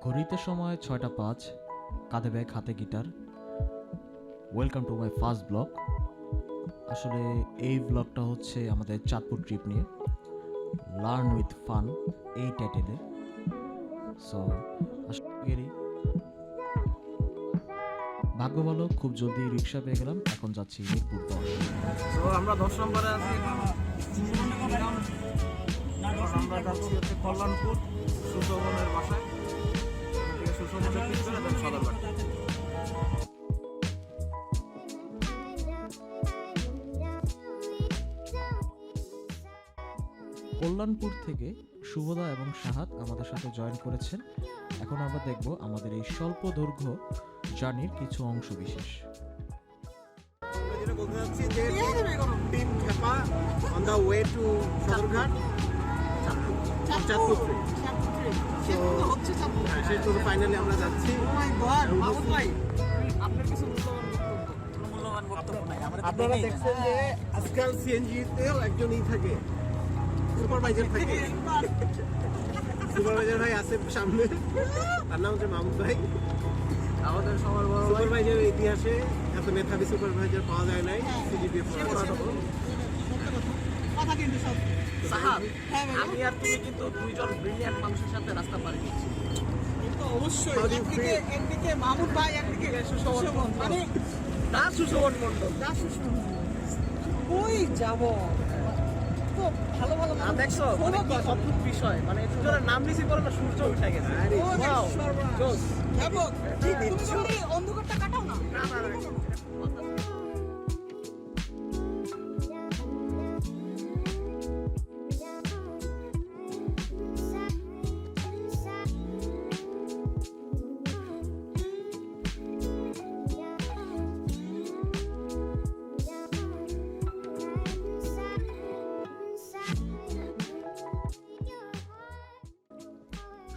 ঘড়িতে সময় 6:05, কাঁধে ব্যাগ, হাতে guitar. Welcome to my first blog. আসলে এই ব্লগটা হচ্ছে আমাদের চাঁদপুর ট্রিপ নিয়ে, লার্ন উইথ ফান এই টাইটেলে। সো আসলে ভাগ্য ভালো, খুব জলদি রিক্সা পেয়ে গেলাম। এখন যাচ্ছি মিরপুর পাওয়া। তো আমরা 10 নম্বরে আছি। আমরা যাচ্ছি হচ্ছে কল্যাণপুর সুশোভনের বাসায়, সুশোভনের পিছনে দেন সদরঘাট। কল্যাণপুর থেকে শুভদা এবং সাহাদ আমাদের সাথে জয়েন করেছেন। এখন আমরা দেখব আমাদের এই স্বল্প দৈর্ঘ্য জার্নির কিছু অংশ বিশেষ। আমরা যেটা বলতে যাচ্ছি যে টিম খেপা on the way to Sadarghat, Chandpur সেই তো ফাইনালি আমরা যাচ্ছি। আপনারা দেখছেন যে আজকাল সিএনজিতেও একজনই থাকে, সুপারভাইজার থাকে। সুপারভাইজার ভাই আছে সামনে, তার নাম হচ্ছে মাহমুদ ভাই। আমাদের সবার বড় সুপারভাইজারের ইতিহাসে এত মেধাবী সুপারভাইজার পাওয়া যায় নাই। আমি আর তুমি কিন্তু দুইজন ব্রিলিয়ান্ট মানুষের সাথে রাস্তা পার করছি। অবশ্যই একদিকে মাহমুদ ভাই, একদিকে সুশোভন, মানে না সুশোভন মন্ডল, ওই যাব তো ভালো ভালো না দেখছো মানে কি অদ্ভুত বিষয়, মানে দুজনের নাম নিছি পরে না সূর্য উঠে গেছে। Wow, জোস। তুমি অন্ধকারটা কাটাও না।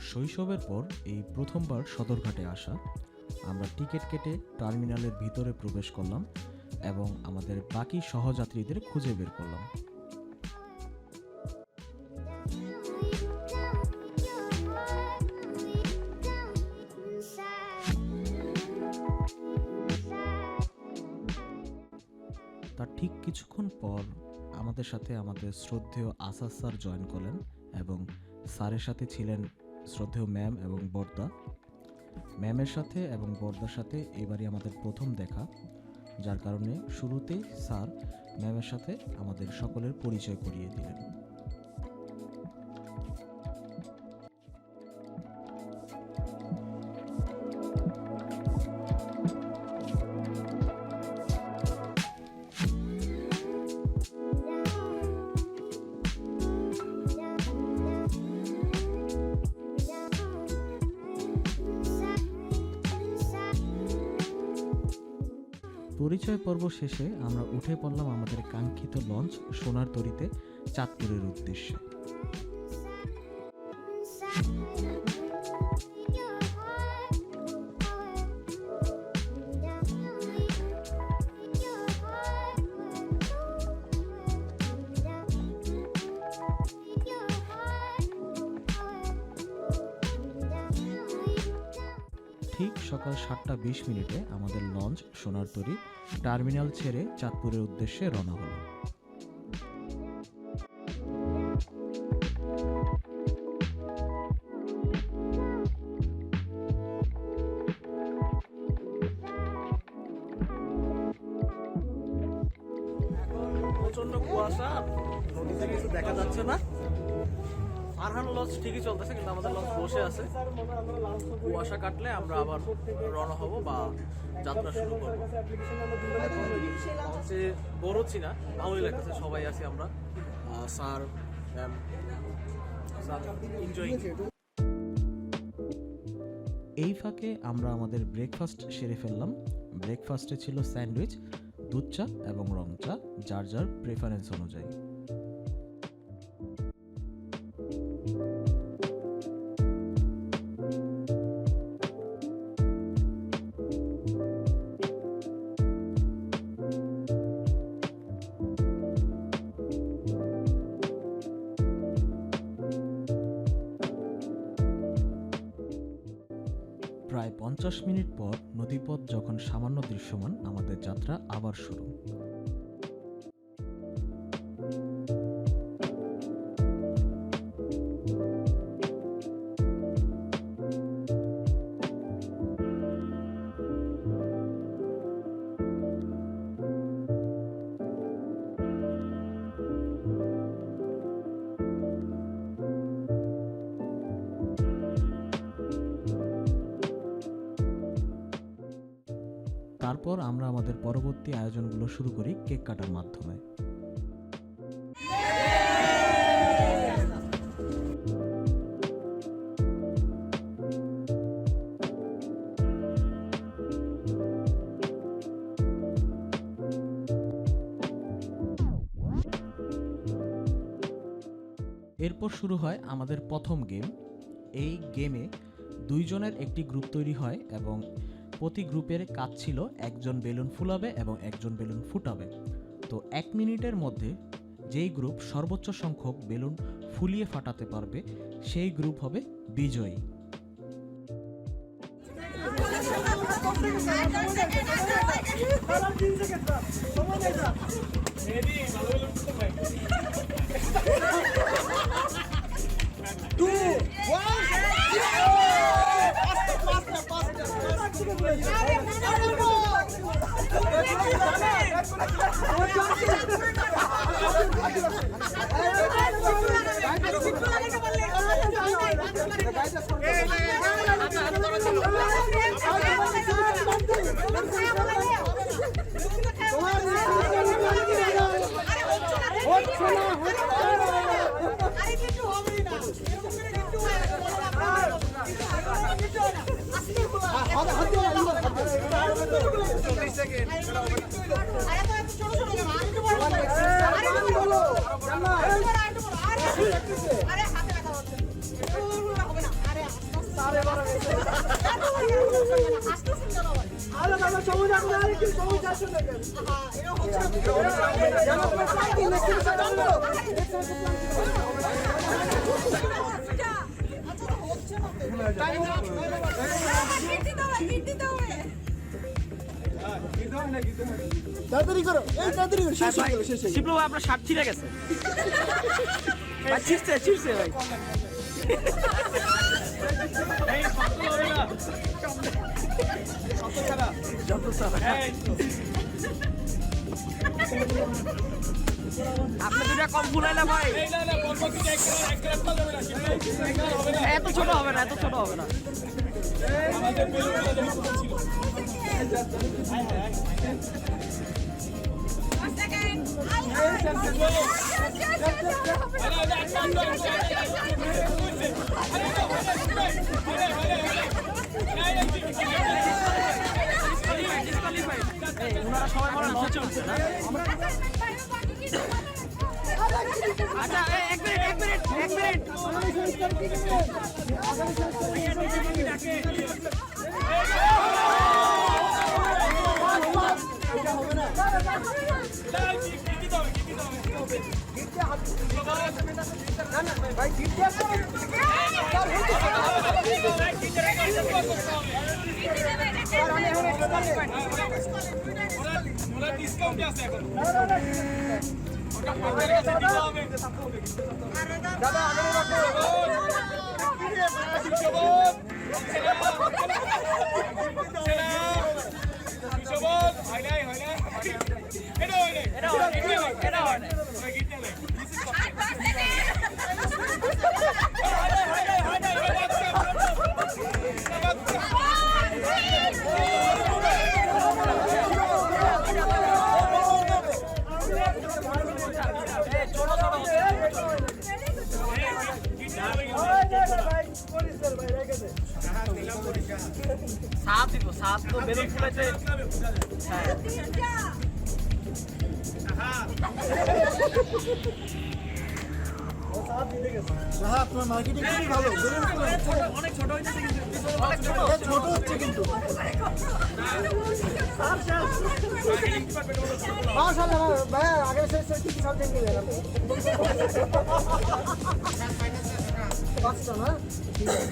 শৈশবের পর এই প্রথমবার সদরঘাটে আসা। আমরা টিকিট কেটে টার্মিনালের ভিতরে প্রবেশ করলাম এবং আমাদের বাকি সহযাত্রীদের খুঁজে বের করলাম। তার ঠিক কিছুক্ষণ পর আমাদের সাথে আমাদের শ্রদ্ধেয় আসাদ স্যার জয়েন করলেন এবং স্যারের সাথে ছিলেন শ্রদ্ধেয় ম্যাম এবং বর্দা। ম্যামের সাথে এবং বর্দার সাথে এবারই আমাদের প্রথম দেখা, যার কারণে শুরুতেই স্যার ম্যামের সাথে আমাদের সকলের পরিচয় করিয়ে দিলেন। পরিচয় পর্ব শেষে আমরা উঠে পড়লাম আমাদের কাঙ্ক্ষিত লঞ্চ সোনার তরীতে চাঁদপুরের উদ্দেশ্যে। ঠিক সকাল 7:20 আমাদের লঞ্চ সোনার তরী টার্মিনাল ছেড়ে চাঁদপুরের উদ্দেশ্যে রওনা হলো। এখন প্রচন্ড কুয়াশা, নদী থেকে কিছু দেখা যাচ্ছে না। আরহান লঞ্চ ঠিকই চলতেছে, কিন্তু আমাদের লঞ্চ বসে আছে। কুয়াশা কাটলে আমরা আবার রওনা হব বা যাত্রা শুরু করবো। হচ্ছে বড়ছি না, ভালোই লাগতেছে, সবাই আছি আমরা, স্যার ম্যাম, এনজয়িং। এই ফাঁকে আমরা আমাদের ব্রেকফাস্ট সেরে ফেললাম। ব্রেকফাস্টে ছিল স্যান্ডউইচ, দুধ চা এবং রং চা, যার যার প্রেফারেন্স অনুযায়ী। 50 মিনিট পর নদীপথ যখন সামান্য দৃশ্যমান, আমাদের যাত্রা আবার শুরু। তারপর আমরা আমাদের পরবর্তী আয়োজনগুলো শুরু করি কেক কাটার মাধ্যমে। এরপর শুরু হয় আমাদের প্রথম গেম। এই গেমে 2 জনের একটি গ্রুপ তৈরি হয় এবং প্রতি গ্রুপের কাজ ছিল একজন বেলুন ফুলাবে এবং একজন বেলুন ফুটাবে। তো 1 মিনিটের মধ্যে যেই গ্রুপ সর্বোচ্চ সংখ্যক বেলুন ফুলিয়ে ফাটাতে পারবে সেই গ্রুপ হবে বিজয়ী। তাড়াতাড়ি করো, এই তাড়াতাড়ি করো, শেষ হয়ে গেল, শেষ হয়ে গেল। শিবলু ভাই আপনার শার্ট ছিঁড়ে গেছে। ভাই ছিঁড়ছে ভাই। আপনি দুটা কম ফুলাইলে ভাই। এত ছোট হবে না, এত ছোট হবে না। ওনারা সবাই বলে লঞ্চে উঠছে না। আচ্ছা এক মিনিট সাপ তো বেলুন ফুলেছে। আপনার মার্কেটিং খুবই ভালো, অনেক ছোট হয়েছে কিন্তু ছোট হচ্ছে কিন্তু। ভাইয়া আগের কি কি সাবজেক্ট নিলেন আপনি? 5টা না? ঠিক আছে।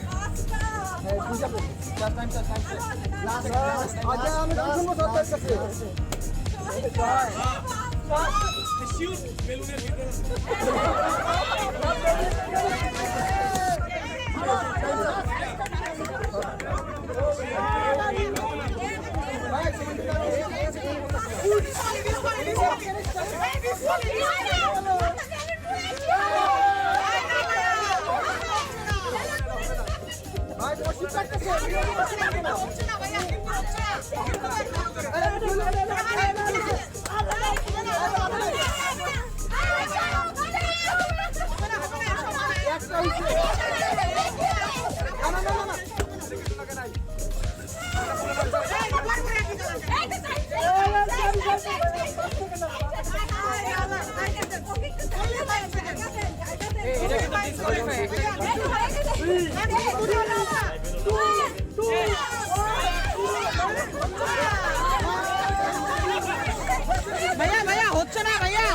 ভাইয়া ভাইয়া হচ্ছে না ভাইয়া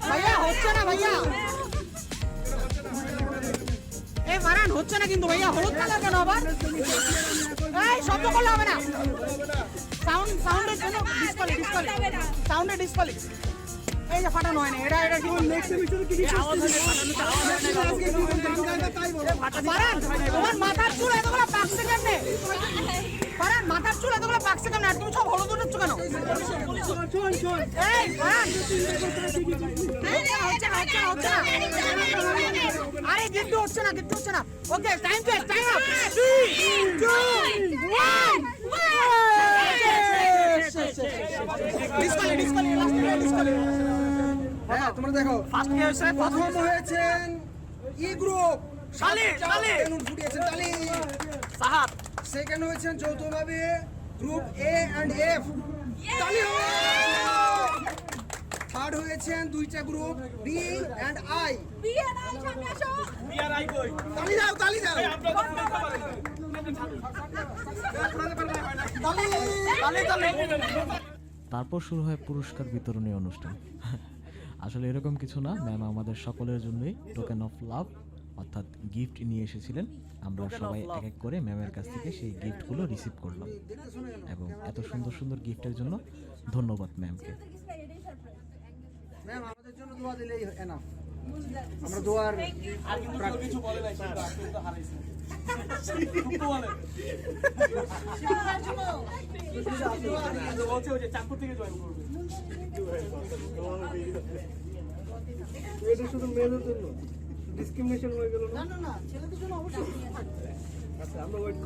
ভাইয়া হচ্ছে না ভাইয়া এই মারান হচ্ছে না কিন্তু ভাইয়া হলুদ কালার কেন আবার এই শব্দ করলে হবে না সাউন্ডের জন্য ডিসপ্লে সাউন্ডে ডিসপ্লে এই যে ফাটানো হয় না এটা কি নেক্সট সেমিস্টারে কি মারান তোমার মাথার চুল এতগুলো পাকছে কেমনে মারান মাথার চুল এতগুলো পাকছে কেমনে আর তুমি সব হলুদ উঠছ কেন এই মারান হচ্ছে না আরে গিফট হচ্ছে না ওকে টাইম আপ 3 2 1 ডিসপ্লে হ্যাঁ তোমরা দেখো ফার্স্ট কি হয়েছে প্রথম হয়েছেন ই গ্রুপ শালি বেলুন ফুটিয়েছেন তালি সাহাব সেকেন্ড হয়েছেন যৌথভাবে গ্রুপ এ এন্ড এফ তালি হবে থার্ড হয়েছেন দুইটা গ্রুপ বি এন্ড আই তালি দাও তারপর শুরু হয় পুরস্কার বিতরণী অনুষ্ঠান। আসলে এরকম কিছু না, ম্যাম আমাদের সকলের জন্যই টোকেন অফ লাভ অর্থাৎ গিফট নিয়ে এসেছিলেন। আমরা সবাই এক এক করে ম্যামের কাছ থেকে সেই গিফটগুলো রিসিভ করলাম এবং এত সুন্দর সুন্দর গিফটের জন্য ধন্যবাদ ম্যামকে। ম্যাম আমাদের জন্য দোয়া দিলেই এনাফ। আমরা দোয়ার আর কিছু বলে নাই, আপনি তো হারাইছেন। বলছে ওই যে চাঁদপুর থেকে জয়েন করবে। এটা শুধু মেয়েদের জন্য ডিসক্রিমিনেশন হয়ে গেল না? না ছেলেদের জন্য অবশ্যই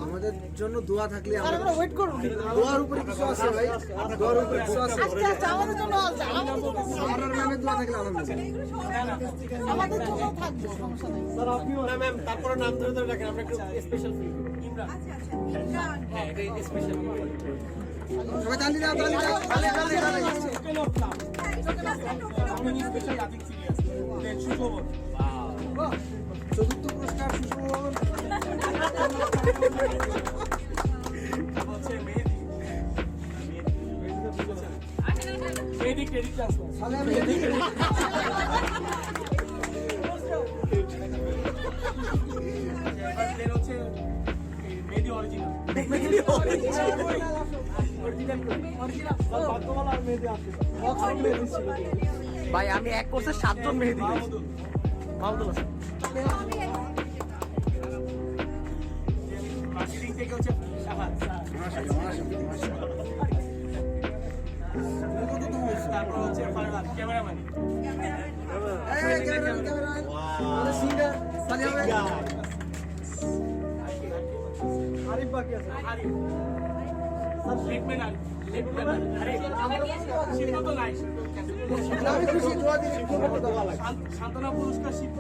আমাদের জন্য দোয়া থাকলে আর আমরা ওয়েট করব দোয়ার উপরে কিছু আছে ভাই, দোয়ার উপরে কিছু আছে। আস্তে আস্তে আমাদের জন্য আছে আর ম্যামের দোয়া থাকলে আলহামদুলিল্লাহ। আমাদের জন্য থাকবে সমস্যা নাই স্যার আপনিও না ম্যাম, তারপরে নাম ধরে ধরে রাখেন, আমরা একটু স্পেশাল ফিল করি। ইমরান, হ্যাঁ এটা স্পেশাল। সবাই তালি দাও, তালি দাও, তালি তালি তালি। আমি স্পেশাল রাজিক সিরিয়াস দেন সুখবর। চতুর্থ পুরস্কার সুষমভবন। বলছে মেহেদি, মেহেদি ক্রেডিট ট্রান্সফার। তাহলে আমি দেন হচ্ছে মেহেদি অরিজিনাল। ভাই আমি এক কোর্সে 7 জন মেহেদি পেয়েছি। মাহমুদুল হাসান। মার্কেটিং থেকে হচ্ছে শাহাদ স্যার। তারপর হচ্ছে ফারহাদ ক্যামেরাম্যান। এই ক্যামেরা আমাদের সিঙ্গার তালি হবে। আরিফ বাকি আছে, আরিফ লেটম্যান, লেটম্যান আরিফ। শিল্প তো নাই, আমি খুশি, দোয়া দিলে সান্ত্বনা পুরস্কার শিল্প।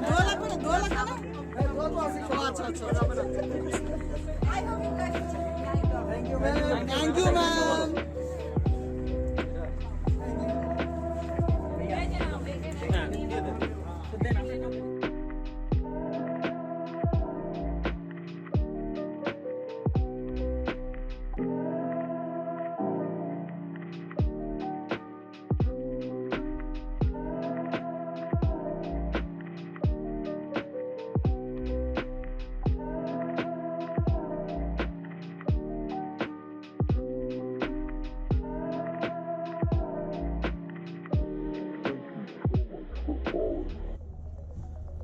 দোয়া লাগবে না দোয়া তো আছে। আচ্ছা thank you ma'am. Thank you ma'am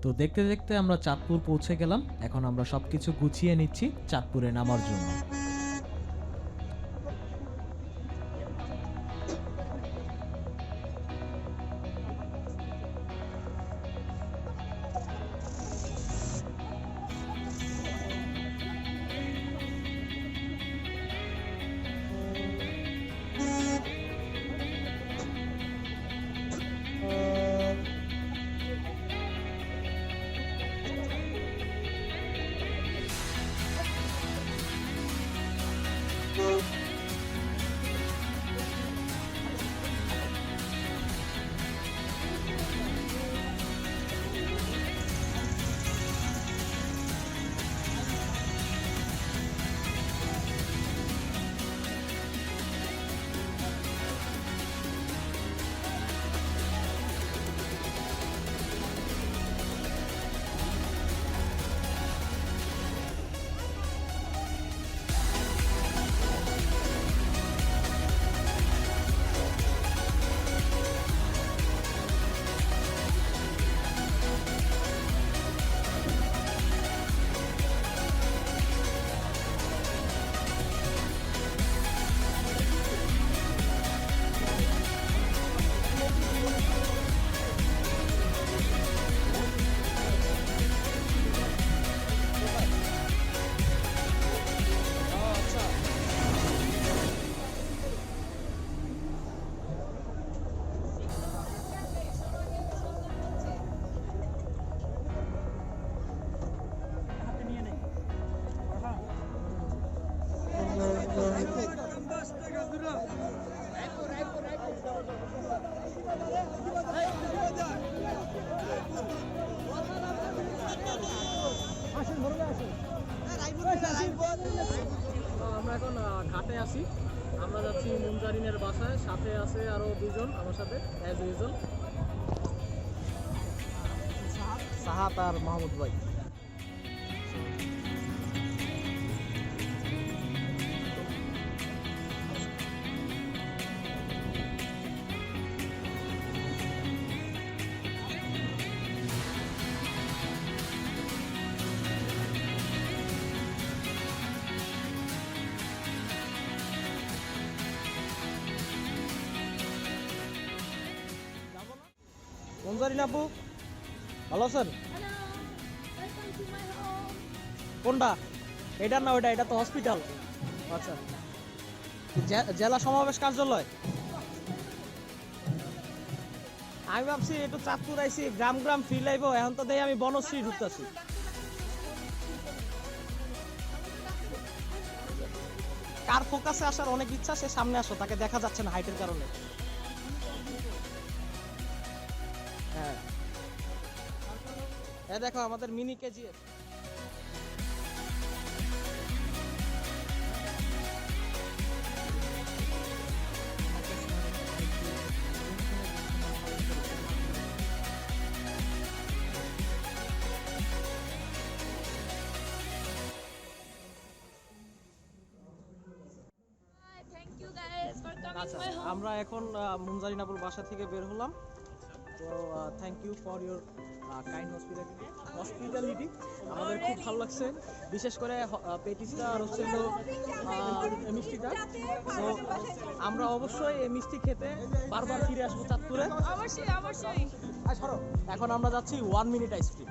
তো দেখতে দেখতে আমরা চাঁদপুর পৌঁছে গেলাম। এখন আমরা সবকিছু গুছিয়ে নিচ্ছি চাঁদপুরে নামার জন্য। আমরা এখন ঘাটে আছি। আমরা যাচ্ছি মুনজারিনের বাসায়। সাথে আছে আরো দুজন আমার সাথে, অ্যাজ ইউজুয়াল সাহাত আর মাহমুদ ভাই। মুনজারিন আপু ভালো আছেন? কোনটা? এটা না ওইটা? এটা তো হসপিটাল। আচ্ছা, জেলা সমাবেশ কার্যালয়। আমি ভাবছি একটু চাঁদপুর আইছি, গ্রাম গ্রাম ফিল আইব। এখন তো দেখি আমি বনশ্রী ঢুকতেছি। কার ফোকাসে আসার অনেক ইচ্ছা, সে সামনে আসো, তাকে দেখা যাচ্ছে না হাইটের কারণে। হ্যাঁ, দেখো আমাদের mini KGF. Thank you guys for coming আচ্ছা, to my home. আমরা এখন মুনজারিন আপুর বাসা থেকে বের হলাম। তো thank you for your kind hospitality. আমাদের খুব ভালো লাগছে, বিশেষ করে পেটিসটা আর হচ্ছে মিষ্টিটা। তো আমরা অবশ্যই এই মিষ্টি খেতে বারবার ফিরে আসবো চাঁদপুরে। অবশ্যই এখন আমরা যাচ্ছি 1 মিনিট আইসক্রিম।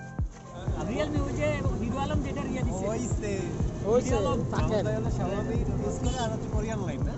ওইসে থাকেন। স্বাভাবিক ইউজ করে আর হচ্ছে কোরিয়ান লাইন না।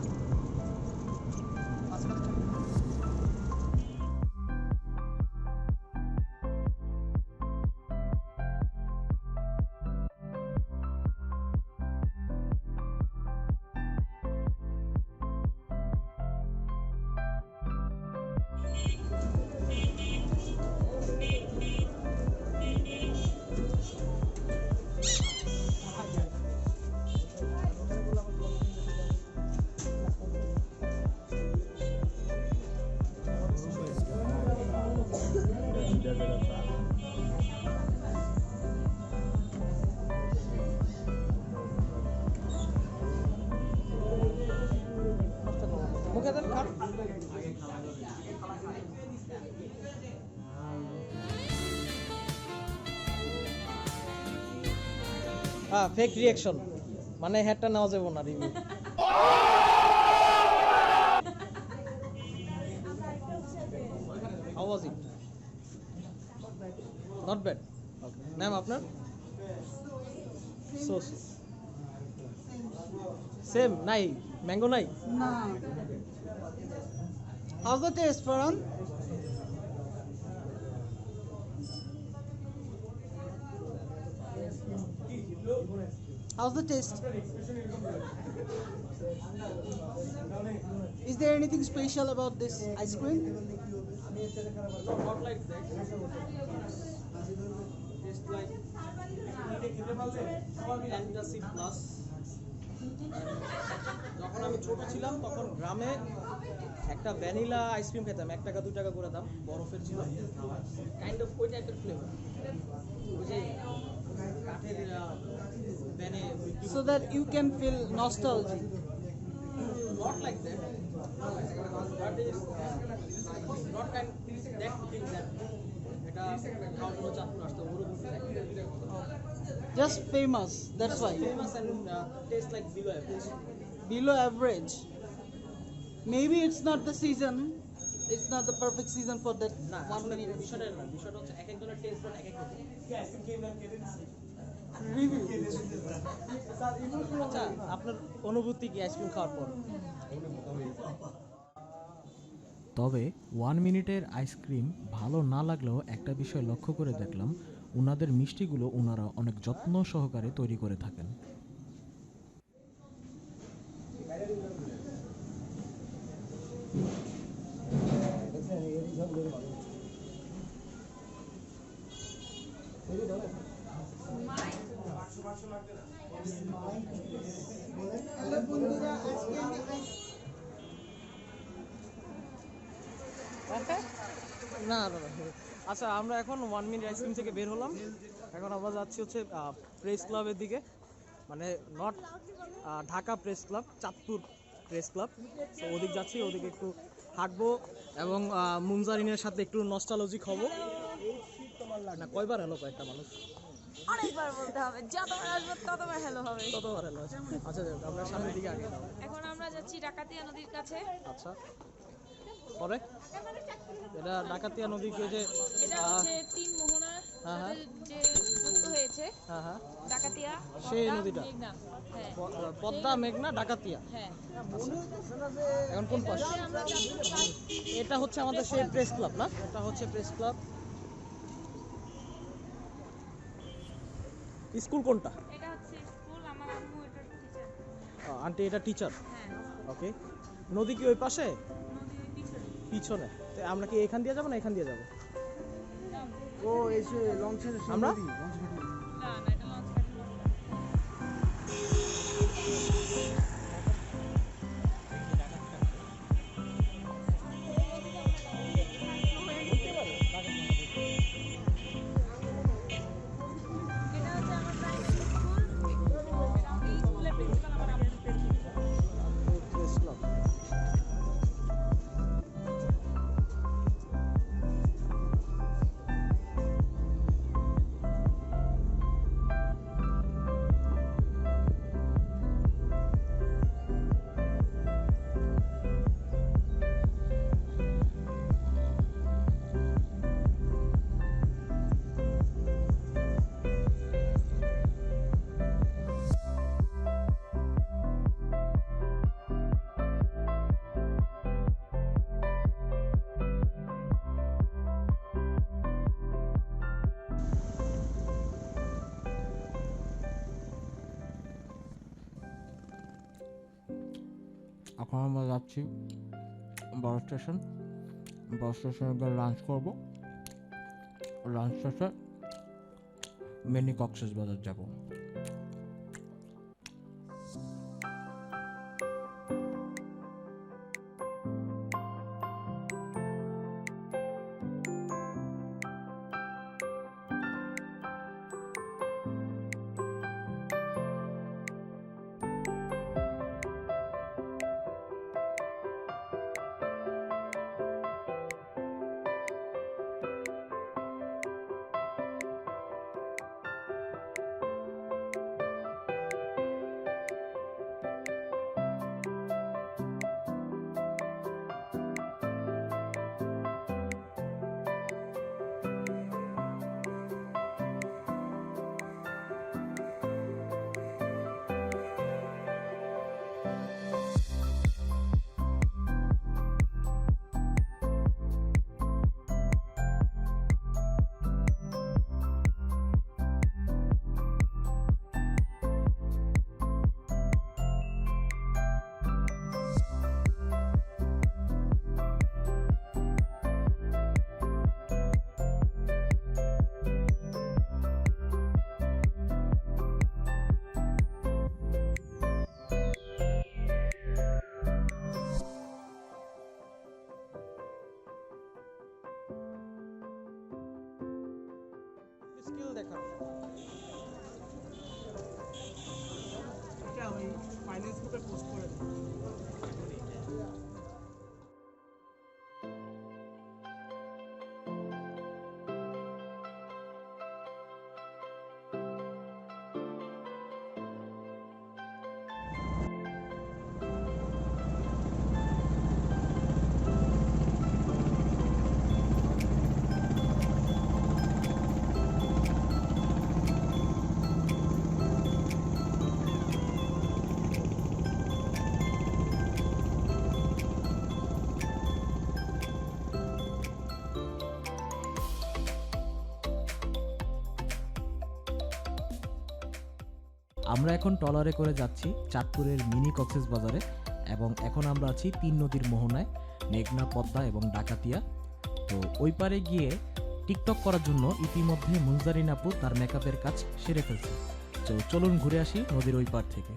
মুখে দেন খান। হ্যাঁ ফেক রিঅ্যাকশন মানে হেডটা নেওয়া যাবে না review how was it not bad okay ma'am আপনার সো সেম নাই ম্যাঙ্গো নাই No. How's the taste, Farhan? How's the taste? Is there anything special about this ice cream? not like that just like fantasy plus যখন আমি ছোট ছিলাম তখন গ্রামে একটা ভ্যানিলা আইসক্রিম খেতাম 1 টাকা 2 টাকা করে দাম বরফের ছিল কাইন্ড অফ ওই টাইপের ফ্লেভার ওই যে কাঠের ভ্যানে So that you can feel nostalgic. not like that but is not kind that thing that এটা খাওয়ার জন্য চাঁদপুর আসতে ওরকম Just famous, that's why. famous and taste like below average Below average. Maybe it's not the season. It's not the perfect season for that না one আসলে minute. বিষয়টা না বিষয়টা হচ্ছে এক একজনের টেস্ট বাট এক এক রকম Review. আচ্ছা আপনার অনুভূতি কি আইসক্রিম খাওয়ার পর তবে 1 মিনিটের আইসক্রিম ভালো না লাগলেও একটা বিষয় লক্ষ্য করে দেখলাম ওনাদের মিষ্টিগুলো ওনারা অনেক যত্ন সহকারে তৈরি করে থাকেন। না না না আচ্ছা আমরা এখন 1 মিনিট আইসক্রিম থেকে বের হলাম এখন আমরা যাচ্ছি হচ্ছে প্রেস ক্লাবের দিকে মানে not Dhaka press club Chandpur press club তো ওদিক যাচ্ছি ওদিকে একটু হাঁটবো এবং মুনজারিনের সাথে একটু নস্টালজিক হবো না কয়বার হলো কয়েকটা মানুষ অনেকবার বলতে হবে যতবার আসবো ততবার হ্যালো হবে কতবার হলো আচ্ছা যাক, আমরা সামনের দিকে আগে যাবো এখন আমরা যাচ্ছি ডাকাতিয়া নদীর কাছে আচ্ছা পরে এটা ডাকাতিয়া নদীকে যে এটা হচ্ছে তিন মোহনার হ্যাঁ, হ্যাঁ। সাথে যে যুক্ত হয়েছে হ্যাঁ হ্যাঁ ডাকাতিয়া সেই পদ্মা, নদীটা? মেঘনা। হ্যাঁ পদ্মা মেঘনা ডাকাতিয়া হ্যাঁ এখন কোন পাশ আমরা যাচ্ছি এটা হচ্ছে আমাদের সেই প্রেস ক্লাব না এটা হচ্ছে প্রেস ক্লাব স্কুল কোনটা এটা হচ্ছে স্কুল আমার আম্মু এটার টিচার আন্টি এটা টিচার হ্যাঁ ওকে নদী কি ওই পাশে নদীর পিছনে পিছনে তো আমরা কি এখান দিয়ে যাবো না এখান দিয়ে যাবো ও এসে লঞ্চের আমরা না না এটা লঞ্চ ঘাটের নদী। এটা হচ্ছে আমার প্রাইমারি স্কুল এই স্কুলের প্রিন্সিপাল আমার আব্বু প্রেস ক্লাব এখন আমরা যাচ্ছি বড় স্টেশনে গিয়ে লাঞ্চ করব লাঞ্চ শেষে মিনি কক্সবাজার যাব খারাপ এটা ওই ফাইন্যান্স গ্রুপে পোস্ট করে দিই। আমরা এখন ট্রলারে করে যাচ্ছি চাঁদপুরের মিনি কক্সেস বাজারে এবং এখন আমরা আছি 3 নদীর মোহনায়, মেঘনা, পদ্মা এবং ডাকাতিয়া। তো ওই পারে গিয়ে টিকটক করার জন্য ইতিমধ্যে মুনজারিন আপু তার মেকআপের কাজ সেরে ফেলছে। তো চলুন ঘুরে আসি নদীর ওই পার থেকে।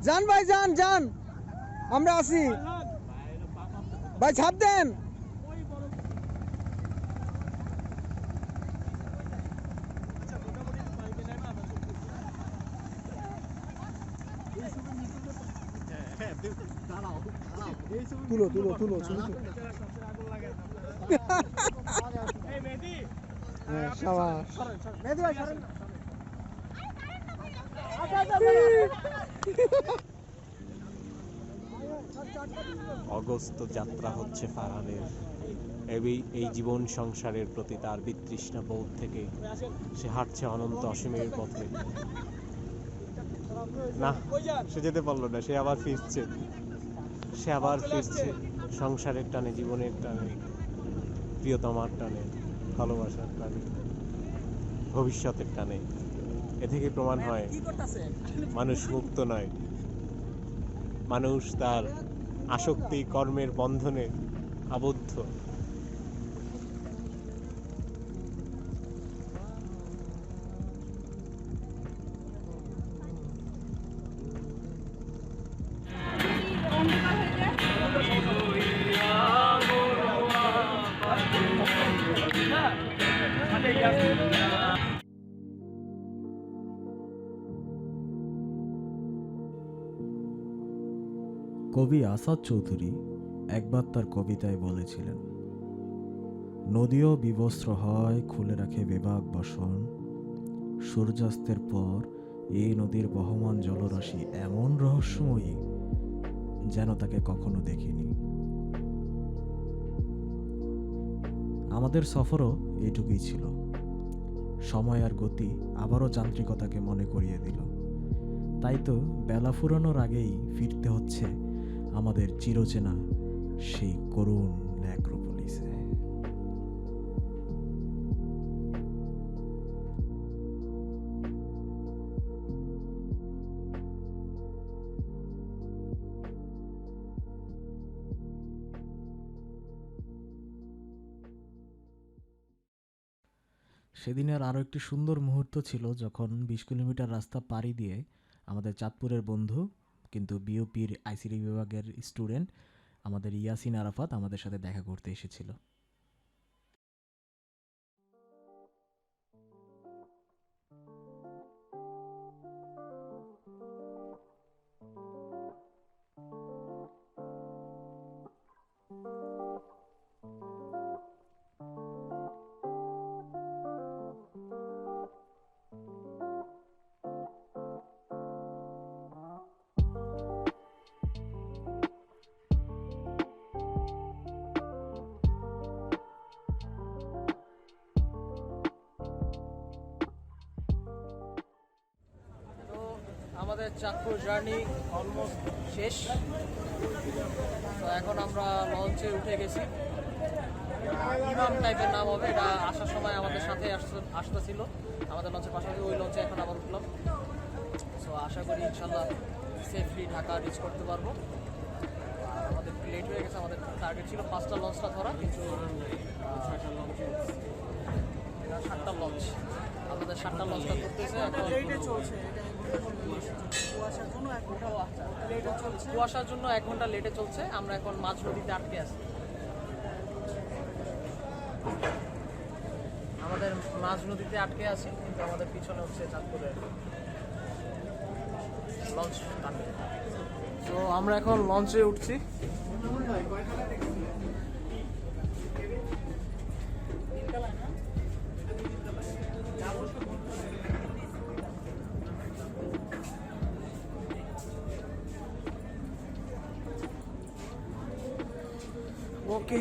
যান ভাই যান যান, আমরা আছি ভাই, ছাপ দেন। তুলো তুলো তুলো তুলো। হ্যাঁ, সাবাস। মেহেদী ভাই সরেন না। অগস্ত যাত্রা হচ্ছে ফারহানের। এই জীবন সংসারের প্রতি তার বিতৃষ্ণা বোধ থেকে সে হাঁটছে অনন্ত অসীমের পথে। না, সে যেতে পারলো না, সে আবার ফিরছে, সংসারের টানে, জীবনের টানে, প্রিয়তমার টানে, ভালোবাসার টানে, ভবিষ্যতের টানে। এ থেকে প্রমাণ হয় মানুষ মুক্ত নয়, মানুষ তার আসক্তি কর্মের বন্ধনে আবদ্ধ। কবি আসাদ চৌধুরী একবার তার কবিতায় বলেছিলেন, নদীও বিবস্ত্র হয়, খুলে রাখে বেবাক বসন, সূর্যাস্তের পর এই নদীর বহমান জলরাশি এমন রহস্যময়ী যেন তাকে কখনো দেখিনি। আমাদের সফরও এটুকুই ছিল। সময় আর গতি আবারও যান্ত্রিকতাকে মনে করিয়ে দিল। তাই তো বেলা ফুরানোর আগেই ফিরতে হচ্ছে আমাদের চিরচেনা সেই করুণ নেক্রোপলিসে। সেদিনের আরও একটি সুন্দর মুহূর্ত ছিল যখন 20 কিলোমিটার রাস্তা পাড়ি দিয়ে আমাদের চাঁদপুরের বন্ধু, কিন্তু বিওপির আইসিডি বিভাগের স্টুডেন্ট আমাদের ইয়াসিন আরাফাত আমাদের সাথে দেখা করতে এসেছিল। আমাদের চাঁদপুর জার্নি অলমোস্ট শেষ। তো এখন আমরা লঞ্চে উঠে গেছি। ইমাম টাইপের নাম হবে, এটা আসার সময় আমাদের সাথে আসতেছিল আমাদের লঞ্চের পাশাপাশি, ওই লঞ্চে এখন আবার উঠলাম। সো আশা করি ইনশাল্লাহ সেফলি ঢাকা রিচ করতে পারবো। আর আমাদের লেট হয়ে গেছে, আমাদের টার্গেট ছিল 5টা লঞ্চটা ধরা, কিন্তু 7টা লঞ্চ, আমাদের 7টা লঞ্চটা করতেছে এখন। কুয়াশার জন্য 1 ঘন্টা লেটে চলছে। আমরা এখন মাঝ নদীতে আটকে আছি। আমাদের মাঝ নদীতে আটকে আছি, কিন্তু আমাদের পিছনে হচ্ছে চাঁদপুরের লঞ্চ। তো আমরা এখন লঞ্চে উঠছি। ওকে,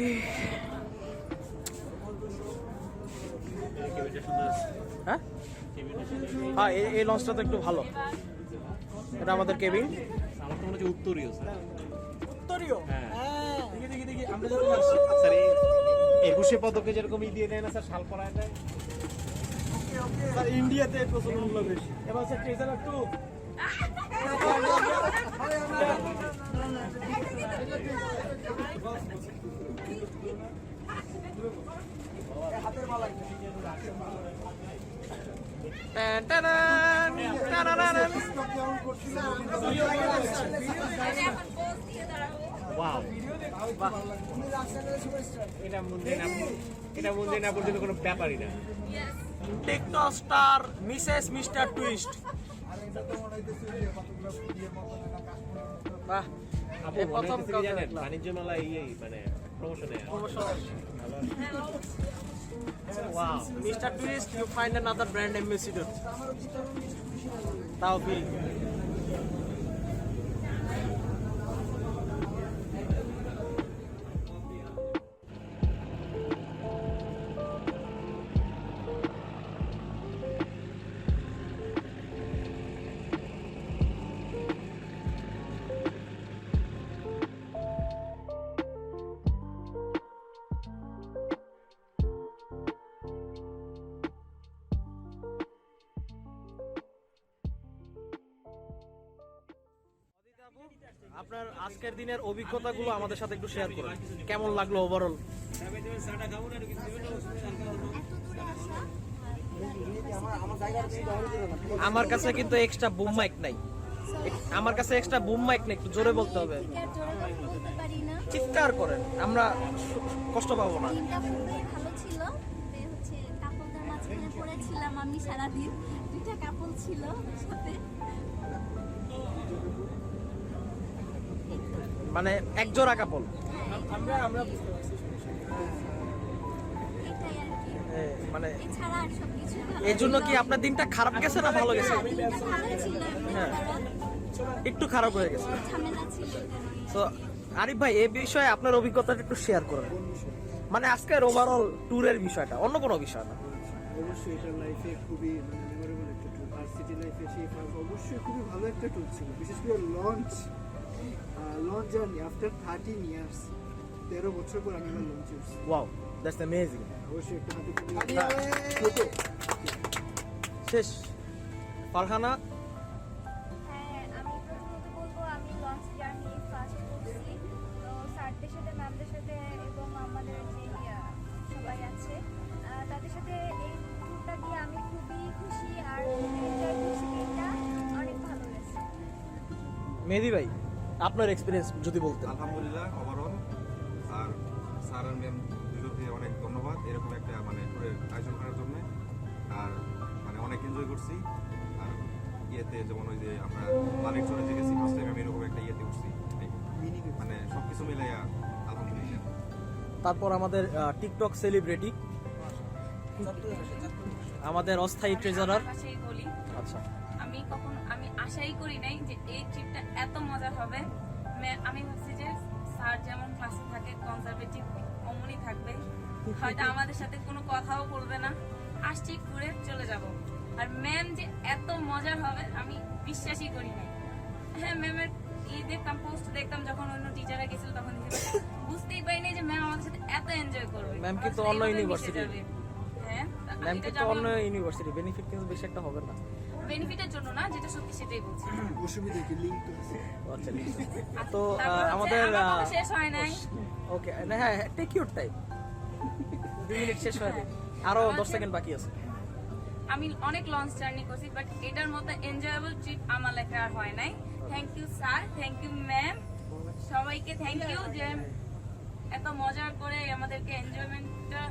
হ্যাঁ হ্যাঁ, এই লঞ্চটা তো একটু ভালো। এটা আমাদের কেবিন। আমার তো মনে হচ্ছে উত্তরীয় স্যার। উত্তরীয়? হ্যাঁ দেখি দেখি দেখি, আমরা যখন আসছি স্যার, এই 21 পদকে যেরকম দিয়ে দেয় না স্যার, শাল পরায় দেয়। স্যার ইন্ডিয়াতে প্রচলনগুলো বেশি। এবার স্যার ট্রেজার টু ওয়াও, এটা মনে না পর্যন্ত কোনো ব্যাপারই না। TikTok star Mrs mister twist. বাহ, আপু এই প্রথম প্রথম কাউকে জানেন দেখলাম। বাণিজ্য মেলা এই মানে প্রমোশনে। Wow, Mr. Tourist, you find another brand ambassador. Taufeeq. আপনার আজকের দিনের অভিজ্ঞতাগুলো আমাদের সাথে একটু শেয়ার করুন। কেমন লাগলো ওভারঅল? আমার কাছে কিন্তু এক্সট্রা বুম মাইক নাই। আমার কাছে এক্সট্রা বুম মাইক নেই, একটু জোরে বলতে হবে। বলতে পারি না। চিৎকার করেন, আমরা কষ্ট পাবো না। দিনটা খুবই ভালো ছিল। হচ্ছে কাপলদের মাঝখানে পড়েছিলাম আমি সারাদিন। 2টা কাপল ছিল সাথে। মানে এক জোড়া কাপল। এটাই আর কি। মানে এছাড়া আর সবকিছু ভালো এই জন্য কি ছিল। আপনার দিনটা খারাপ গেছে না ভালো গেছে? দিনটা ভালোই ছিল এমনি, হ্যাঁ। কারণ একটু খারাপ হয়ে গেছে। ঝামেলা ছিল এই কারণে। তো আরিফ ভাই, এই বিষয়ে আপনার অভিজ্ঞতাটা একটু শেয়ার করেন। মানে আজকের ওভারঅল ট্যুরের বিষয়টা, অন্য কোনো বিষয় না। অবশ্যই এটা লাইফে খুবই মেমোরেবল একটা ট্যুর। আর সিটি লাইফে সেই ফার্স্ট অবশ্যই খুবই ভালো একটা ট্যুর ছিল, বিশেষ করে লঞ্চ জার্নি আফটার 13 ইয়ার্স। 13 বছর পর আমি লঞ্চে উঠছি। Wow, that's amazing. অবশ্যই একটা হাতে শেষ। ফারহানা? হ্যাঁ, আমি প্রথমত বলবো আমি লঞ্চ জার্নি ফার্স্ট করছি। তো স্যারদের সাথে, ম্যামদের সাথে এবং আমাদের যে সবাই আছে তাদের সাথে এই ট্যুরটা দিয়ে আমি খুবই খুশি আর এনজয় করছি। এটা অনেক ভালো লেগেছে। মেহেদি ভাই, আপনার এক্সপিরিয়েন্স যদি বলতেন। আলহামদুলিল্লাহ ওভারঅল। আর স্যার আর ম্যাম দুটোকে অনেক ধন্যবাদ এরকম একটা মানে ট্যুরের আয়োজন করার জন্য। আর মানে অনেক এনজয় করছি। আর ইয়েতে যেমন ওই যে আমরা মালিক চলে যে গেছি ফার্স্ট টাইম, আমি এরকম একটা ইয়েতে উঠছি, মানে সব কিছু মিলাইয়া আলহামদুলিল্লাহ। তারপর আমাদের টিকটক সেলিব্রিটি, আমাদের অস্থায়ী ট্রেজারার। পাশেই বলি, আচ্ছা, আমি আশাই করি নাই যে এই ট্রিপটা এত মজার হবে। আমি ভাবছি যে স্যার যেমন ক্লাসে থাকে কনজারভেটিভ অমনই থাকবে, হয়তো আমাদের সাথে কোনো কথাও বলবে না, আসছি ঘুরে চলে যাব। আর ম্যাম যে এত মজার হবে আমি বিশ্বাসই করি নাই। হ্যাঁ, ম্যামের দেখতাম, পোস্ট দেখতাম যখন অন্য টিচাররা গেছিল তখন বুঝতেই পারিনি যে ম্যাম আমাদের সাথে এত এনজয় করবে। ম্যাম কিন্তু অন্য ইউনিভার্সিটি, হ্যাঁ ম্যাম কিন্তু অন্য ইউনিভার্সিটি, বেনিফিট কিন্তু বেশি একটা হবে না। বেনিফিটের জন্য না, যেটা সত্যি সেটাই বলছি। অসুবিধা কি লিঙ্ক আচ্ছা আর তো তারপর হচ্ছে আমাদের আমার কথা শেষ হয় নাই। ওকে, হ্যাঁ টেক ইউর টাইম, 2 মিনিট শেষ হয়ে যায়, আরো 10 সেকেন্ড বাকি আছে। আমি অনেক লঞ্চ জার্নি করছি, বাট এটার মতো এনজয়েবল ট্রিপ আমার লেখা আর হয় নাই। Thank you sir, thank you ma'am, সবাইকে থ্যাংক ইউ যে এত মজা করে আমাদেরকে এনজয়মেন্টটা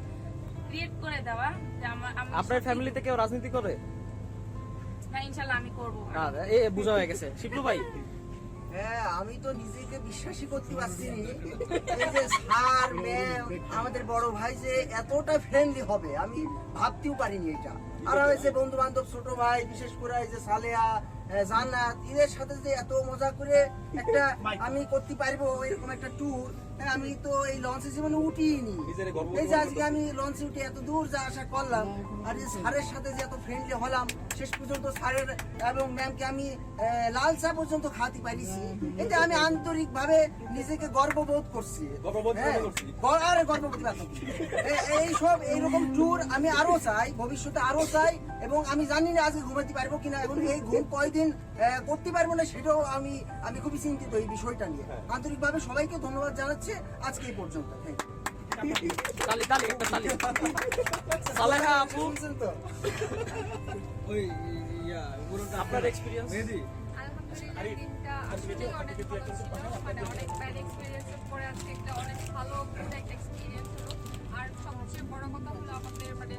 ক্রিয়েট করে দেওয়া। যে আপনার ফ্যামিলিতে কেউ রাজনীতি করে? না, ইনশাআল্লাহ আমি করব। এ বোঝা হয়ে গেছে। শিবলু ভাই? হ্যাঁ, আমি তো নিজেকে বিশ্বাসই করতে পারছি না এই যে স্যার ম্যাম আমাদের বড় ভাই যে এতটা ফ্রেন্ডলি হবে আমি ভাবতেও পারিনি এটা। আর হয়েছে বন্ধু বান্ধব, ছোট ভাই, বিশেষ করে এই যে সালেহা, জান্নাত, এদের সাথে যে এত মজা করে একটা আমি করতে পারবো এরকম একটা ট্যুর, আমি তো এই লঞ্চে জীবনে উঠিনি। এই যে আজকে আমি লঞ্চে উঠে এত দূর যা আশা করলাম, আর যে স্যারের সাথে যে এত ফ্রেন্ডলি হলাম, শেষ পর্যন্ত স্যারের এবং ম্যামকে আমি লাল চা পর্যন্ত খাওয়াতে পারিছি, এতে আমি আন্তরিক ভাবে নিজেকে গর্ববোধ করছি। আর গর্ববোধ এইসব এইরকম ট্যুর আমি আরো চাই, ভবিষ্যতে আরো চাই, এবং আমি জানি না আজকে ঘুমাতে পারবো কিনা, এবং এই ঘুম কয়দিন করতে পারবো না সেটাও আমি খুবই চিন্তিত এই বিষয়টা নিয়ে। আন্তরিকভাবে সবাইকে ধন্যবাদ জানাচ্ছি আজকে এই পর্যন্ত। Thank you. সালেহা আপু, তো আপনার এক্সপেরিয়েন্স? আলহামদুলিল্লাহ, দিনটা আসলে অনেক ভালো ছিল, মানে অনেক ব্যাড এক্সপেরিয়েন্সের পরে আজকে একটা অনেক ভালো গুড একটা এক্সপেরিয়েন্স হলো। আর সবচেয়ে বড় কথা হলো আমাদের মানে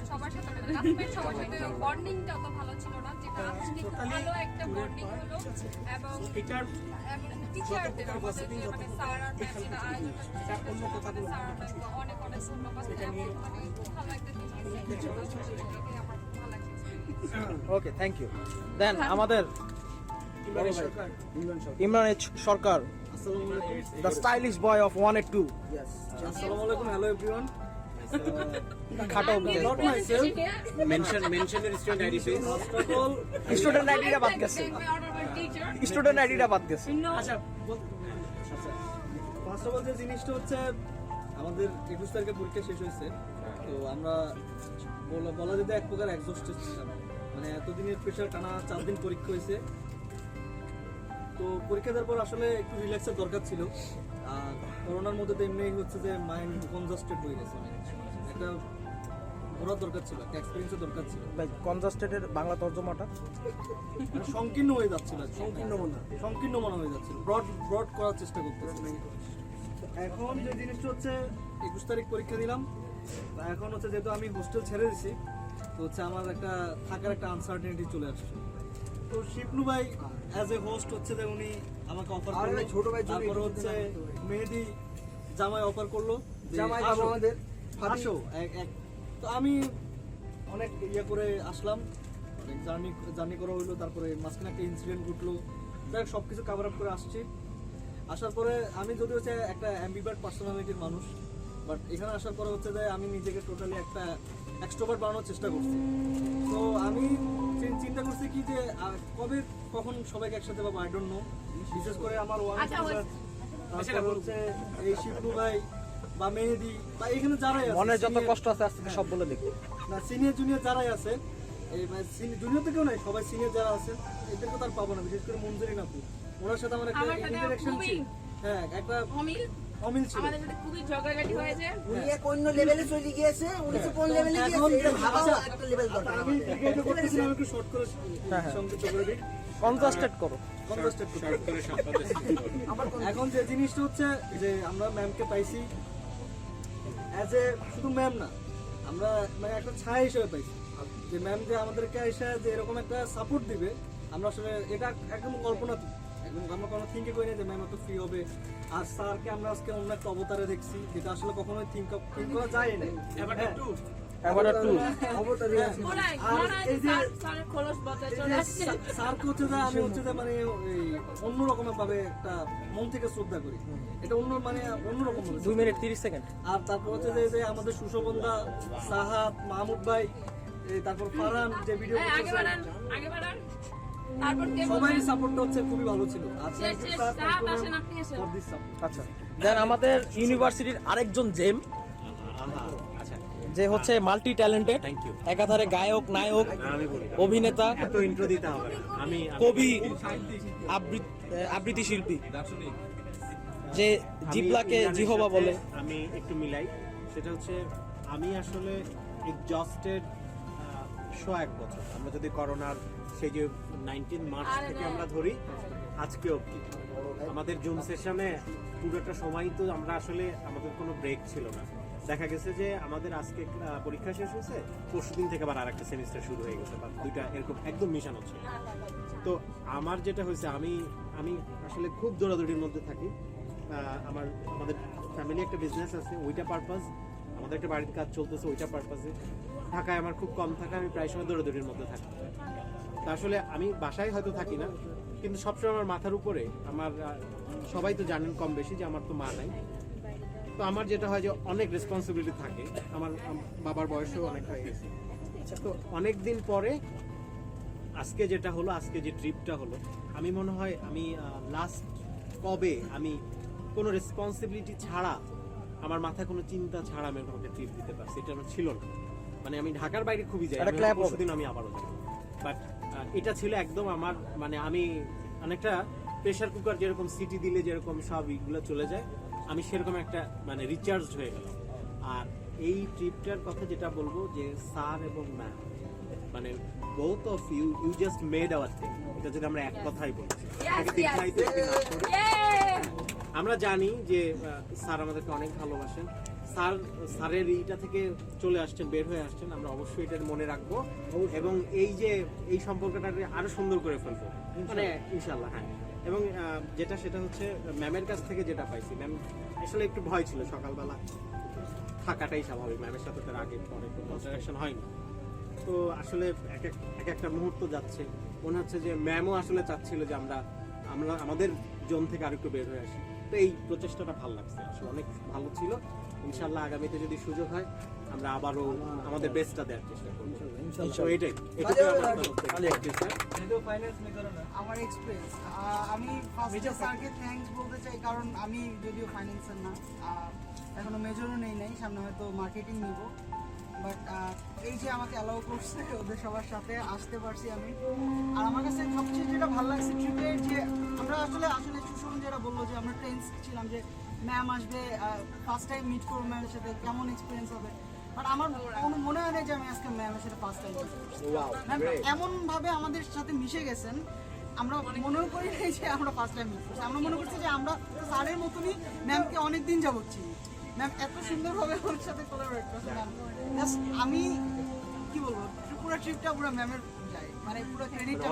সবার সাথে মানে ক্লাসমেট সবার সাথে বন্ডিংটা অত ভালো ছিল না, যেটা আজকে খুব ভালো একটা বন্ডিং হলো। এবং টিচারদের আমাদের যে মানে স্যার আর ম্যাম যেটা আয়োজন আমাদের স্যার আর ম্যামকে অনেক অনেক ধন্যবাদ। মানে খুব ভালো একটা দিন গেছে, আমার খুব ভালো লাগছে। ওকে, থ্যাংক ইউ। দেন আমাদের Imran H Sarkar, the stylish boy of 1 and 2। আসসালামু আলাইকুম, হ্যালো এভরিওয়ান। খাটো Not myself. স্টুডেন্ট আইডিটা বাদ গেছে, স্টুডেন্ট আইডিটা বাদ গেছে। আচ্ছা, ফার্স্ট অফ অল যে জিনিসটা হচ্ছে আমাদের 21 তারিখে পরীক্ষা শেষ হয়েছে, তো আমরা বলা যেতে এক প্রকার এক্সস্টেড ছিলাম। মানে এতদিনের প্রেশার, টানা 4 দিন পরীক্ষা হয়েছে, তো পরীক্ষা দেওয়ার পর আসলে একটু রিল্যাক্সের দরকার ছিল। আর করোনার মধ্যে তো এমনি হচ্ছে যে মাইন্ড কনজাস্টেড হয়ে গেছে, অনেক একটা ঘোরার দরকার ছিল, একটা এক্সপিরিয়েন্সের দরকার ছিল। কনজাস্টেডের বাংলা তর্জমাটা? মানে সংকীর্ণ হয়ে যাচ্ছিল, সংকীর্ণ মনে হয়ে যাচ্ছিল, ব্রড করার চেষ্টা করতেছি। এখন যে জিনিসটা হচ্ছে 21 তারিখ পরীক্ষা দিলাম, এখন হচ্ছে যেহেতু আমি হোস্টেল ছেড়ে দিছি, তো হচ্ছে আমার একটা থাকার একটা আনসার্টেনিটি চলে আসছে। তো শিবলু ভাই অ্যাজ এ হোস্ট হচ্ছে যে উনি আমাকে অফার করলো, ছোট ভাই, তারপরে হচ্ছে মেহেদি জামাই অফার করলো, জামাই আমাদের আসো। তো আমি অনেক ইয়ে করে আসলাম, অনেক জার্নি করা হইলো, তারপরে মাঝখানে একটা ইনসিডেন্ট ঘটলো, যাই সব কিছু কাভার আপ করে আসছি। আসার পরে আমি যদি হচ্ছে একটা অ্যাম্বিভার্ট পার্সোনালিটির মানুষ, বাট এখানে আসার পরে হচ্ছে যে আমি নিজেকে টোটালি একটা এক্সট্রোভার্ট বানানোর চেষ্টা করছি। তো আমি চিন্তা করছি কি যে কবে কখন সবাইকে একসাথে পাবো, আই ডোন্ট নো। বিশেষ করে আমার হচ্ছে এই শিবলু ভাই বা মেহেদি বা এখানে যারাই আছে, মনে যত কষ্ট আছে আজকে সব বলে দেখি না, সিনিয়র জুনিয়র যারাই আছে, এই জুনিয়র তো কেউ নাই, সবাই সিনিয়র যারা আছে এদেরকে তো আর পাবো না। বিশেষ করে মঞ্জুরি নাপু, ওনার সাথে আমার একটা ইন্টারেকশন ছিল, হ্যাঁ একটা অমিল ছিল, আমাদের সাথে খুবই ঝগড়াঝাটি হয়েছে। উনি এক অন্য লেভেলে চলে গিয়েছে, উনি তো কোন লেভেলে গিয়েছে এটা ভাবাও একটা লেভেল দরকার। আমি ক্রিকেট করতেছিলাম, একটু শর্ট করে সংক্ষিপ্ত করে দিই, কনজাস্টেড করো। এখন যে জিনিসটা হচ্ছে যে আমরা ম্যামকে পাইছি অ্যাজ এ শুধু ম্যাম না, আমরা মানে একটা ছায়া হিসেবে পাইছি, যে ম্যাম যে আমাদেরকে এসে যে এরকম একটা সাপোর্ট দিবে, আমরা আসলে এটা একদম কল্পনা, একদম আমরা কোনো থিঙ্কে করি না যে ম্যাম এত ফ্রি হবে। আর স্যারকে আমরা আজকে অন্য একটা অবতারে দেখছি, যেটা আসলে কখনোই থিঙ্ক করা যায় না। অ্যাভাটার 2 অবতারই আছে। ওরাই আর মনে হয় এই যে যে স্যারের খোলস বদলে চলে আসছে। স্যারকে হচ্ছে যে আমি হচ্ছে যে মানে এই অন্যরকম ভাবে একটা মন থেকে শ্রদ্ধা করি, এটা অন্যরকম 2 মিনিট 30 সেকেন্ড। আর তারপর হচ্ছে যে আমাদের সুশোভনদা, সাহাব, মাহমুদ ভাই, তারপর ফারহান যে ভিডিও হ্যাঁ, আগে বাড়ান, আগে বাড়ান। তারপর কে সবাই বলবেন? সাপোর্টটা হচ্ছে খুবই ভালো ছিল। আর শেষ, শেষ, সাহাব আসেন, আপনি আসেন। আচ্ছা দেন আমাদের ইউনিভার্সিটির আরেকজন জেম, যে হচ্ছে মাল্টি ট্যালেন্টেড, একাধারে গায়ক, নায়ক, অভিনেতা, এত ইন্ট্রো দিতে হবে না। আমি কবি, আবৃত্তি শিল্পী, যে জিবলাকে জিহবা বলে। আমি একটু মিলাই, সেটা হচ্ছে আমি আসলে এক্সজস্টেড 1 বছর। আমরা যদি করোনার সেই যে 19 মার্চ থেকে আমরা ধরি আজকে অবধি, আমাদের জুন সেশনে পুরোটা সময় তো আমরা আসলে আমাদের কোনো ব্রেক ছিল না। দেখা গেছে যে আমাদের আজকে পরীক্ষা শেষ হয়েছে, পরশুদিন থেকে আবার আরেকটা সেমিস্টার শুরু হয়ে গেছে, বা 2টা এরকম একদম মিশানো ছিল। তো আমার যেটা হয়েছে, আমি আসলে খুব দৌড়াদৌড়ির মধ্যে থাকি। আমাদের ফ্যামিলি একটা বিজনেস আছে, ওইটা পারপাস, আমাদের একটা বাড়ির কাজ চলতেছে, ওইটা পারপাসে। ঢাকায় আমার খুব কম থাকা, আমি প্রায় সময় দৌড়াদৌড়ির মধ্যে থাকি। তা আসলে আমি বাসায় হয়তো থাকি না, কিন্তু সবসময় আমার মাথার উপরে আমার সবাই তো জানেন কম বেশি যে আমার তো মা নাই। তো আমার যেটা হয় যে অনেক রেসপন্সিবিলিটি থাকে, আমার বাবার বয়সও অনেক হয়ে গেছে। তো অনেক দিন পরে আজকে যেটা হলো, আজকে যে ট্রিপটা হলো, আমি মনে হয় আমি লাস্ট কবে আমি কোনো রেসপন্সিবিলিটি ছাড়া, আমার মাথায় কোনো চিন্তা ছাড়া আমি একটা ট্রিপ দিতে পারছি। এটা আমার ছিল না। মানে আমি ঢাকার বাইরে খুবই যাই, পরশুদিন আমি আবারও যাই, বাট এটা ছিল একদম আমার, মানে আমি অনেকটা প্রেসার কুকার যেরকম সিটি দিলে যেরকম সব ইগুলো চলে যায়, আমি সেরকম একটা মানে রিচার্জ হয়ে গেলাম। আর এই ট্রিপটার কথা যেটা বলবো, যে স্যার এবং ম্যাম, মানে both of you just made our thing। এটা যদি আমরা এক কথাই বলি, আমরা জানি যে স্যার আমাদেরকে অনেক ভালোবাসেন, স্যারের এইটা থেকে চলে আসছেন, বের হয়ে আসছেন, আমরা অবশ্যই এটা মনে রাখবো, এবং এই যে এই সম্পর্কটা আরো সুন্দর করে ফেলবো, মানে ইনশাল্লাহ। হ্যাঁ, এবং যেটা সেটা হচ্ছে ম্যামের কাছ থেকে যেটা পাইছি, ম্যাম আসলে একটু ভয় ছিল সকালবেলা থাকাটাই স্বাভাবিক, ম্যামের সাথে তার আগে পরে কোনো ইন্টারাকশন হয়নি। তো আসলে এক একটা মুহূর্ত যাচ্ছে, মনে হচ্ছে যে ম্যামও আসলে চাচ্ছিল যে আমরা আমাদের জোন থেকে আরেকটু বের হয়ে আসি। তো এই প্রচেষ্টাটা ভালো লাগছে, আসলে অনেক ভালো ছিল। ইনশাল্লাহ আগামীতে যদি সুযোগ হয়, আমরা আবারও আমাদের বেস্টটা দেওয়ার চেষ্টা করবো। এটাই আমার এক্সপিরিয়েন্স, আমি ফার্স্টে স্যারকে থ্যাঙ্কস বলতে চাই, কারণ আমি যদিও ফাইন্যান্সের না, এখনো মেজরও নেই, সামনে হয়তো মার্কেটিং নিব, বাট এই যে আমাকে অ্যালাউ করছে ওদের সবার সাথে আসতে পারছি আমি। আর আমার কাছে সবচেয়ে যেটা ভালো লাগছে ট্রিপের, যে আমরা আসলে সুশোভন যেটা বললো, যে আমরা টেন্স ছিলাম যে ম্যাম আসবে, ফার্স্ট টাইম মিট করবো ম্যামের সাথে, কেমন এক্সপিরিয়েন্স হবে। বাট আমার কোনো মনে হয় না যে আমি আজকে ম্যামের সাথে ফার্স্ট টাইম ম্যাম এমনভাবে আমাদের সাথে মিশে গেছেন, আমরা মনেও করি নাই যে আমরা ফার্স্ট টাইম মিট করছি। আমরা মনে করছি যে আমরা স্যারের মতনই ম্যামকে অনেক দিন যাবত চিনি। ম্যাম এত সুন্দরভাবে আমার সাথে কোলাবরেট করছে। জাস্ট আমি কি বলবো, পুরো ট্রিপটা পুরো ম্যামের যায়, মানে পুরো ক্রেডিটটা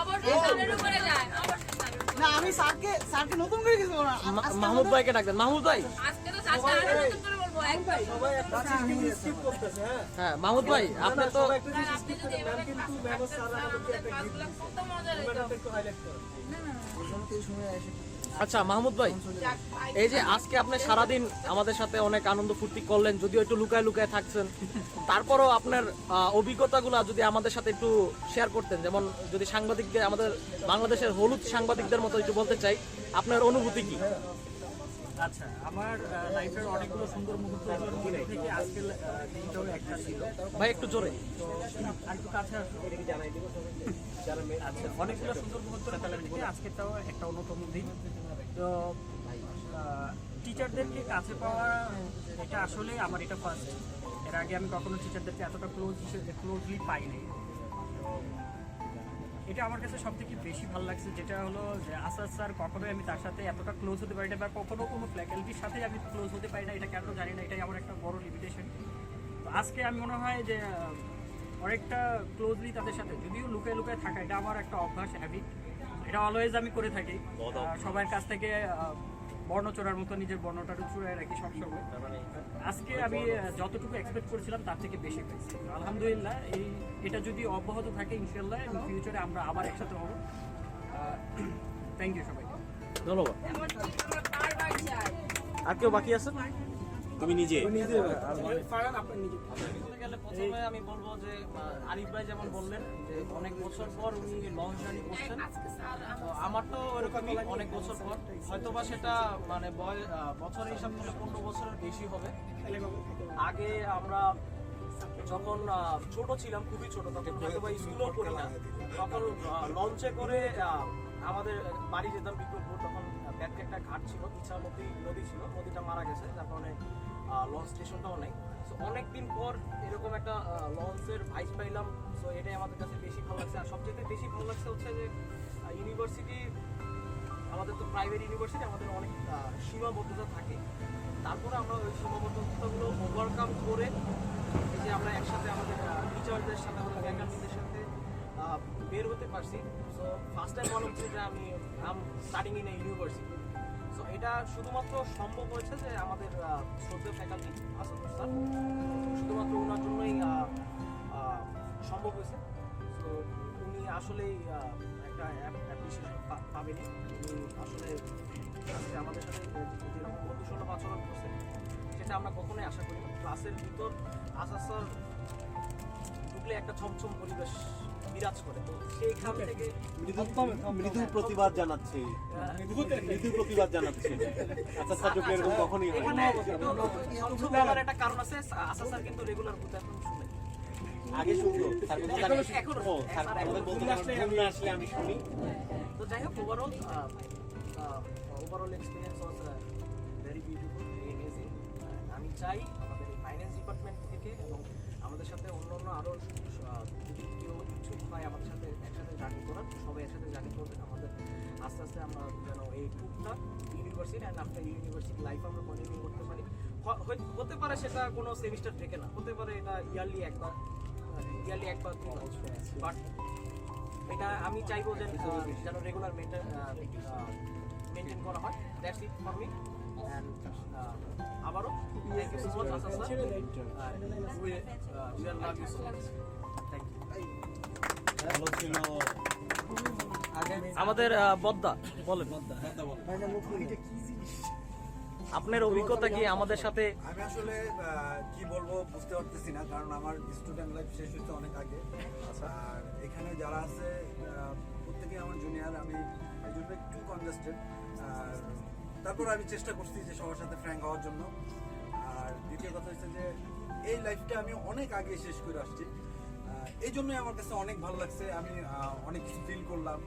অবশ্যই স্যারের উপরে যায়, অবশ্যই স্যারের উপরে। না, আমি স্যারকে নতুন করে কিছু বলবো না। মাহমুদ ভাইকে ডাকবেন। মাহমুদ ভাই, আজকে তো স্যারকে আরো নতুন করে বলবো একদম। হ্যাঁ মাহমুদ ভাই, আপনি তো স্যার, আপনি যদি এভাবে আমাদের কাজগুলো কত মজা হতো। আচ্ছা মাহমুদ ভাই, এই যে আজকে আপনি সারাদিন আমাদের সাথে অনেক আনন্দ ফুর্তি করলেন, যদিও একটু লুকায় লুকায় থাকছেন, তারপরও আপনার অভিজ্ঞতাগুলো যদি আমাদের সাথে একটু শেয়ার করতেন, যেমন যদি সাংবাদিকদের, আমাদের বাংলাদেশের হলুদ সাংবাদিকদের মতো একটু বলতে চাই, আপনার অনুভূতি কি? আচ্ছা, আমার লাইফের অনেকগুলো সুন্দর মুহূর্তগুলোর মধ্যে থেকে আজকের দিনটাও একটা ছিল। ভাই একটু জোরে, একটু কাছে আসো। আচ্ছা, অনেকগুলো সুন্দর মুহূর্তের থেকে আজকেরটাও একটা অন্যতম দিন। তো টিচারদেরকে কাছে পাওয়া, এটা আসলে আমার এটা ফার্স্ট। এর আগে আমি কখনো টিচারদেরকে এতটা ক্লোজলি পাইনি। এটা আমার কাছে সব থেকে বেশি ভালো লাগছে, যেটা হলো যে আসাদ স্যার, কখনোই আমি তার সাথে এতটা ক্লোজ হতে পারি না, বা কখনো কোনো ফ্যাকাল্টির সাথে আমি ক্লোজ হতে পারি না, এটা কেন জানি না, এটাই আমার একটা বড় লিমিটেশন। তো আজকে আমি মনে হয় যে অনেকটা ক্লোজলি তাদের সাথে, যদিও লুকায় লুকায় থাকা, এটা আমার একটা অভ্যাস, হ্যাবিট, এটা অলওয়েজ আমি করে থাকি। সবার কাছ থেকে বর্ণ চোরার মতো নিজের বর্ণটা চুরায় রাখি সবসময়। আজকে আমি যতটুকু এক্সপেক্ট করেছিলাম তার থেকে বেশি পেয়েছি। আলহামদুলিল্লাহ, এটা যদি অব্যাহত থাকে ইনশাল্লাহ ফিউচারে আমরা আবার একসাথে হব। থ্যাংক ইউ সবাইকে। ধন্যবাদ। এমন কি আমরা বারবার যাই। আর কেউ বাকি আছে? তুমি নিজে বলতে গেলে প্রথমে আমি বলবো যে আরিফ ভাই যেমন বললেন যে অনেক বছর পর উনি লঞ্চ জার্নি করছেন, আজকে স্যার তো আমার তো ওরকমই অনেক বছর পর, হয়তোবা সেটা মানে বছরের হিসাব করলে 15 বছরের বেশি হবে। আগে আমরা যখন ছোট ছিলাম, খুবই ছোট, তখন হয়তোবা স্কুলও পড়ি না, তখন লঞ্চে করে আমাদের বাড়ি যেতাম বিক্রমপুর। তখন ব্যাকে একটা ঘাট ছিল, ইছামতি নদী ছিল, নদীটা মারা গেছে, যার কারণে লঞ্চ স্টেশনটাও নেই। সো অনেকদিন পর এরকম একটা লঞ্চের ভাইস পাইলাম, সো এটাই আমাদের কাছে বেশি ভালো লাগছে। আর সবচেয়ে বেশি ভালো লাগছে হচ্ছে যে ইউনিভার্সিটি, আমাদের তো প্রাইভেট ইউনিভার্সিটি, আমাদের অনেক সীমাবদ্ধতা থাকে, তারপরে আমরা ওই সীমাবদ্ধতাগুলো ওভারকাম করে এই যে আমরা একসাথে আমাদের টিচারদের সাথে, আমাদের ফ্যাকাল্টিদের সাথে বের হতে পারছি। সো ফার্স্ট টাইম মনে হচ্ছে যে আমি starting in a university. So এটা শুধুমাত্র সম্ভব হয়েছে যে আমাদের শ্রদ্ধেয় ফ্যাকাল্টি আসাদুর স্যার, শুধুমাত্র ওনার জন্যই সম্ভব হয়েছে। তো উনি আসলেই একটা অ্যাপ্রিসিয়েশন পাবেনি। উনি আসলে আজকে আমাদের সাথে যেরকম বন্ধুসুলভ আচরণ করছে সেটা আমরা কখনোই আশা করি না। ক্লাসের ভিতর আসাদ স্যার ঢুকলে একটা ছমছম পরিবেশ বিরাজ করে, তো সেইখান থেকে মৃদু প্রতিবাদ জানাচ্ছে, মৃদু প্রতিবাদ জানাচ্ছে। আচ্ছা স্যার, এরকম কখনই হয় এখানে না। ছমছম বলার একটা কারণ আছে, আসাদ স্যার কিন্তু রেগুলার বুথ এখন শুনে। আগে শুনতো, স্যার বলতো এখনো ও স্যার আমাদের বলতে ঘুম না আসলে আমি শুনি। তো যাই হোক, overall experience was very beautiful, very amazing. আমি চাই আমাদের এই ফাইন্যান্স ডিপার্টমেন্ট থেকে এবং আমাদের সাথে অন্য আরও যদি কেউ ইচ্ছুক হয় আমাদের সাথে একসাথে জার্নি করার, সবাই একসাথে জার্নি করবেন। আমাদের আস্তে আস্তে আমরা যেন এই ট্যুরটা university and after university life আমরা কন্টিনিউ করতে পারি। হতে পারে সেটা কোনো সেমিস্টার থেকে না, হতে পারে এটা ইয়ারলি একবার 2 বাট এটা আমি চাইবো যে যেন রেগুলার মেনটেন করা হয়। That's it for me. And আবারও thank you so much Asad sir, we are love you so much, thank you. ভালো ছিল। আমাদের বদ্দা বলেন, আপনার অভিজ্ঞতা কি আমাদের সাথে? আমি আসলে কি বলবো বুঝতে পারতেছি না, কারণ আমার স্টুডেন্ট লাইফ শেষ হয়েছে অনেক আগে। আর এখানে যারা আছে প্রত্যেকেই আমার জুনিয়র, আমি এই জন্য একটু কনজাস্টেড। আর তারপর আমি চেষ্টা করছি যে সবার সাথে ফ্র্যাঙ্ক হওয়ার জন্য। আর দ্বিতীয় কথা হচ্ছে যে এই লাইফটা আমি অনেক আগে শেষ করে আসছি, এই জন্যই আমার কাছে অনেক ভালো লাগছে। আমি অনেক কিছু ফিল করলাম,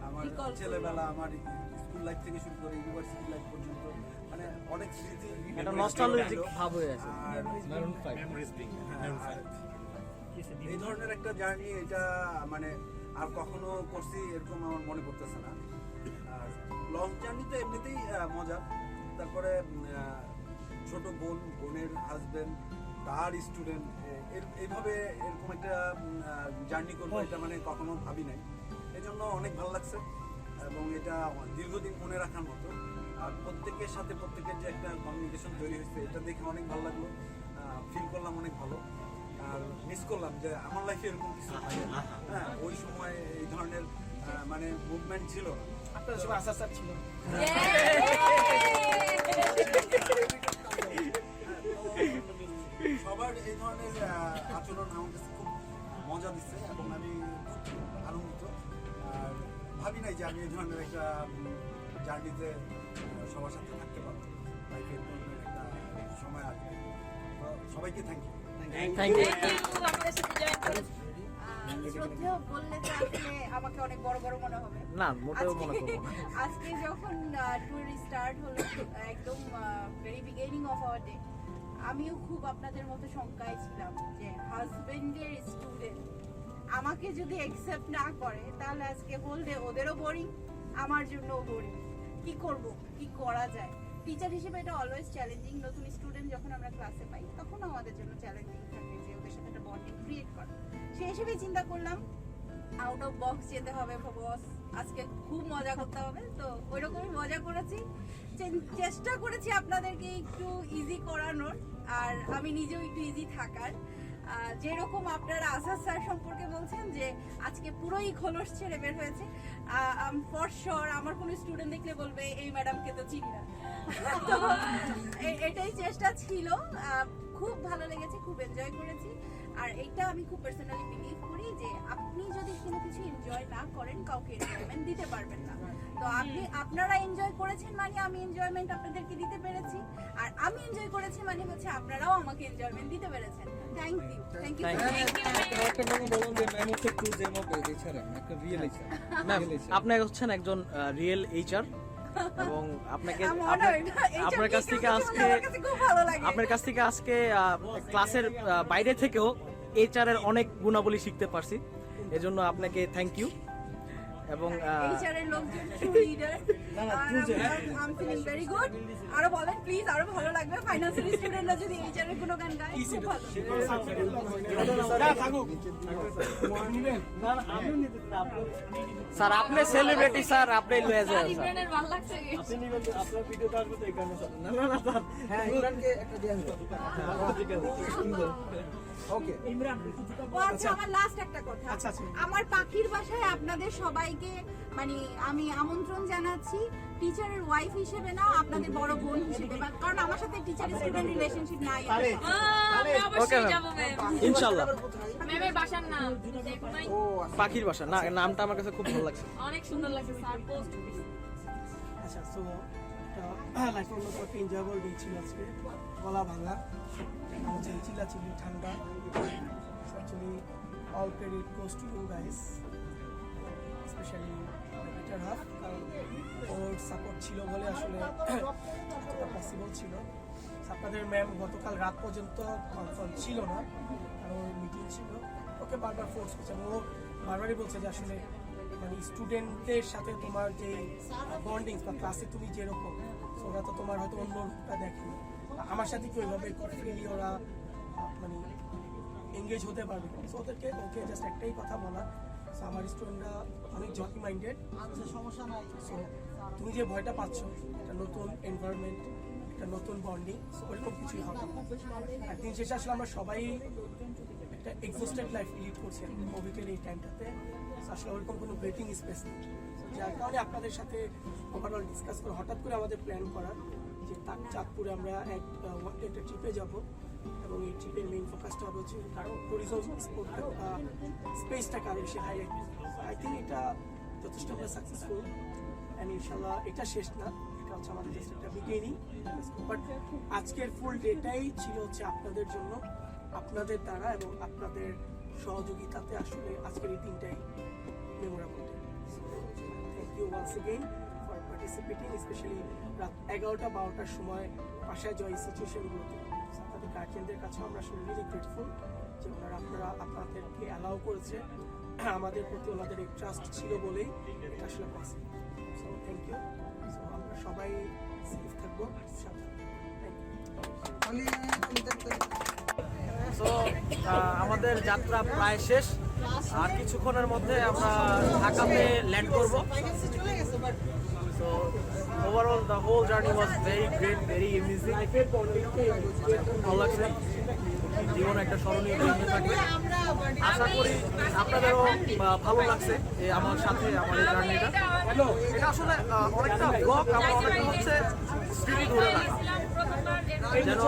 আমার ছেলেবেলা, আমার স্কুল লাইফ থেকে শুরু করে ইউনিভার্সিটি লাইফ পর্যন্ত, মানে অনেক স্মৃতি, একটা নস্টালজিক ভাব হয়ে আছে। আর এই ধরনের একটা জার্নি, এটা মানে আর কখনো করছি এরকম আমার মনে পড়তেছে না। আর লং জার্নি তো এমনিতেই মজা। তারপরে ছোট বোনের হাজবেন্ড, তার স্টুডেন্ট, এইভাবে এরকম একটা জার্নি করবো এটা মানে কখনো ভাবি নাই। এই জন্য অনেক ভালো লাগছে এবং এটা দীর্ঘদিন মনে রাখার মতো। আর প্রত্যেকের সাথে প্রত্যেকের যে একটা কমিউনিকেশন তৈরি হয়েছে, এটা দেখে অনেক ভালো লাগলো, ফিল করলাম অনেক ভালো। আর মিস করলাম যে আমার লাইফে এরকম কিছু হ্যাঁ ওই সময় এই ধরনের মানে মুভমেন্ট ছিল না। আপনার সময় আসাদ স্যার ছিল। সবার এই ধরনের আচরণ আমার কাছে খুব মজা দিচ্ছে এবং আমি খুব আনন্দিত। আর ভাবি নাই যে আমি এই ধরনের একটা জার্নিতে সবার সাথে থাকতে পারবো, লাইফে এই ধরনের একটা সময় আসবে। সবাইকে থ্যাংক ইউ। Thank you. আমাদের সাথে জয়েন করেছেন। শ্রদ্ধেয় বললে তো আসলে আমাকে অনেক বড় বড় মনে হবে। না, মোটেও মনে করবো না। আজকে যখন ট্যুর স্টার্ট হলো, একদম very beginning of our day, আমিও খুব আপনাদের মতো শঙ্কায় ছিলাম যে হাজবেন্ডের স্টুডেন্ট আমাকে যদি অ্যাকসেপ্ট না করে তাহলে আজকে হোল ডে ওদেরও বোরিং, আমার জন্যও বোরিং। কি করব, কি করা যায়? টিচার হিসেবে এটা অলওয়েজ চ্যালেঞ্জিং। নতুন স্টুডেন্ট যখন আমরা ক্লাসে পাই তখন আমাদের জন্য চ্যালেঞ্জিং থাকে যে ওদের সাথে একটা বন্ডিং ক্রিয়েট করা। সেই হিসেবেই চিন্তা করলাম আউট অফ বক্স যেতে হবে বস, আজকে খুব মজা করতে হবে, তো ওইরকমই মজা করেছি। চেষ্টা করেছি আপনাদেরকে একটু ইজি করানোর, আর আমি নিজেও একটু ইজি থাকার। যেরকম আপনারা আসাদ স্যার সম্পর্কে বলছেন যে আজকে পুরোই খোলস ছেড়ে বের হয়েছে, ফর শিওর আমার কোনো স্টুডেন্ট দেখলে বলবে এই ম্যাডামকে তো চিনি না। তো এটাই চেষ্টা ছিল। খুব ভালো লেগেছে, খুব এনজয় করেছি। আর এইটা আমি খুব পার্সোনালি বিলিভ করি যে আপনি যদি কোনো কিছু এনজয় না করেন কাউকে এনজয়মেন্ট দিতে পারবেন না। তো আপনারা এনজয় করেছেন মানে আমি এনজয়মেন্ট আপনাদেরকে দিতে পেরেছি, আর আমি এনজয় করেছি মানে হচ্ছে আপনারাও আমাকে এনজয়মেন্ট দিতে পেরেছেন। Thank you, thank you, thank you. Ma'am, আপনি হচ্ছেন একজন রিয়েল এইচআর এবং আপনাকে আপনার কাছ থেকে আজকে ক্লাসের বাইরে থেকেও এইচআর এর অনেক গুণাবলী শিখতে পারছি, এজন্য আপনাকে থ্যাংক ইউ। এবং এইচআর এর লোকজন true leader, I am feeling very good. আরো বলেন প্লিজ, আরো ভালো লাগবে। ফাইন্যান্সিয়াল স্টুডেন্টরা যদি এইচআর এর কোনো গান গায় খুব ভালো। স্যার আপনি সেলিব্রিটি স্যার, আপনি লয়ে যান স্যার। ইমরানের ভালো লাগছে আপনি নিবেন তো, আপনার ভিডিওতে আসবে তো এই কারণে স্যার। না না স্যার, হ্যাঁ ইমরানকে একটা দেয়া হলো। ওকে ইমরান, আচ্ছা, আমার লাস্ট একটা কথা। আমার পাখির বাসায় আপনাদের সবাইকে মানে আমি আমন্ত্রণ জানাচ্ছি, টিচারের ওয়াইফ হিসেবে না, আপনাদের বড় বোন হিসেবে, কারণ আমার সাথে টিচার স্টুডেন্ট রিলেশনশিপ নাই। অবশ্যই যাবো ম্যাম, ইনশাআল্লাহ। ম্যামের বাসার নাম দেখুন, পাখির বাসা না, নামটা আমার কাছে খুব ভালো লাগছে, অনেক সুন্দর লাগছে স্যার পোস্ট। আচ্ছা, সো লাইফের অন্য একটা এনজয়েবল ডে ছিল আজকে। গলা ভাঙা, চিল্লাচিল্লি, ঠান্ডা। Actually all credit goes to you guys, specially better half, কারণ ওর সাপোর্ট ছিল বলে আসলে এতটা পসিবল ছিল। আপনাদের ম্যাম গতকাল রাত পর্যন্ত কনফার্ম ছিল না, কারণ ওর মিটিং ছিল। ওকে বারবার ফোর্স করছে, ও বারবারই বলছে যে আসলে মানে স্টুডেন্টদের সাথে তোমার যে বন্ডিং বা ক্লাসে তুমি যেরকম, ওরা তো তোমার হয়তো অন্য রূপটা দেখেনি। আমার সাথে কি ওইভাবে ফ্রিলি ওরা মানে এঙ্গেজ হতে পারবে। সো ওকে জাস্ট একটাই কথা বলা, সো আমার স্টুডেন্টরা অনেক জকি মাইন্ডেড, সমস্যা নাই। সো তুমি যে ভয়টা পাচ্ছ, একটা নতুন এনভায়রনমেন্ট, একটা নতুন বন্ডিং, সো ওইরকম কিছুই হবে। আর দিন শেষে আসলে আমরা সবাই একটা এক্সস্টেড লাইফ লিড করছি কোভিডের এই টাইমটাতে। আসলে ওরকম কোনো ব্রেকিং স্পেস নেই, যার কারণে আপনাদের সাথে ওভারঅল ডিসকাস করে হঠাৎ করে আমাদের প্ল্যান করা যে চাঁদপুরে আমরা একটা ট্রিপে যাব, এবং এই ট্রিপের মেইন ফোকাসটা হবে হচ্ছে কারণ ট্যুরিজম স্পেসটাকে আরও বেশি হাইলাইট। আই থিঙ্ক এটা যথেষ্ট আমরা সাকসেসফুল, অ্যান্ড ইনশাল্লাহ এটা শেষ না, এটা হচ্ছে আমাদের জাস্ট একটা বিগিনিং। বাট আজকের ফুল ডেটাই ছিল হচ্ছে আপনাদের জন্য, আপনাদের দ্বারা এবং আপনাদের সহযোগিতাতে আসলে আজকের এই দিনটাই memorable. Thank you once again for participating, specially রাত 11টা-12টার সময় বাসায় যাওয়া এই সিচুয়েশনগুলোতে আপনাদের গার্জিয়ানদের কাছে আমরা আসলে রিয়েলি গ্রেটফুল যে আপনারা আপনাদেরকে অ্যালাউ করেছে, আমাদের প্রতি ওনাদের এক ট্রাস্ট ছিল বলেই এটা আসলে possible. So thank you. So আমরা সবাই সেফ থাকবো, সো আমাদের যাত্রা প্রায় শেষ, আর কিছুক্ষণের মধ্যে আমরা ঢাকাতে ল্যান্ড করব। So overall the whole journey was very great, very amazing, ভালো লাগছে। জীবনে একটা স্মরণীয় দিন থাকবে, আশা করি আপনাদেরও ভালো লাগছে আমার সাথে আমার এই জার্নিটা। এটা আসলে অনেকটা ব্লগ, আমরা অনেকটা হচ্ছে স্মৃতি ধরে রাখা, যেন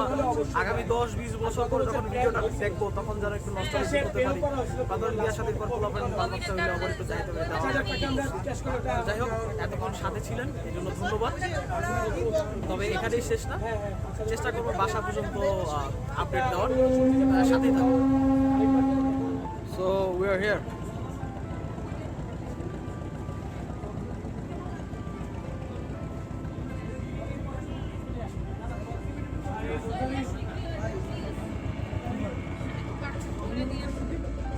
আগামী 10-20 বছর পরে যখন ভিডিওটা দেখবো তখন যেন একটু নস্টালজিক হতে পারি। বাদল বিয়ার সাথে যাই হোক, এতক্ষণ সাথে ছিলেন এই জন্য ধন্যবাদ। তবে এখানেই শেষ না, চেষ্টা করবো বাসা পর্যন্ত আপডেট দেওয়ার, সাথেই থাকবো। So we are here.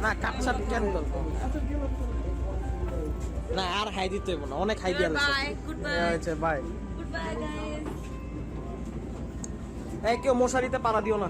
না কাটছাট কেন বলবো না, আর হাই দিতে হইব না, অনেক হাই দিয়া লাগছে। বাই। এই কেউ মশারিতে পাড়া দিও না।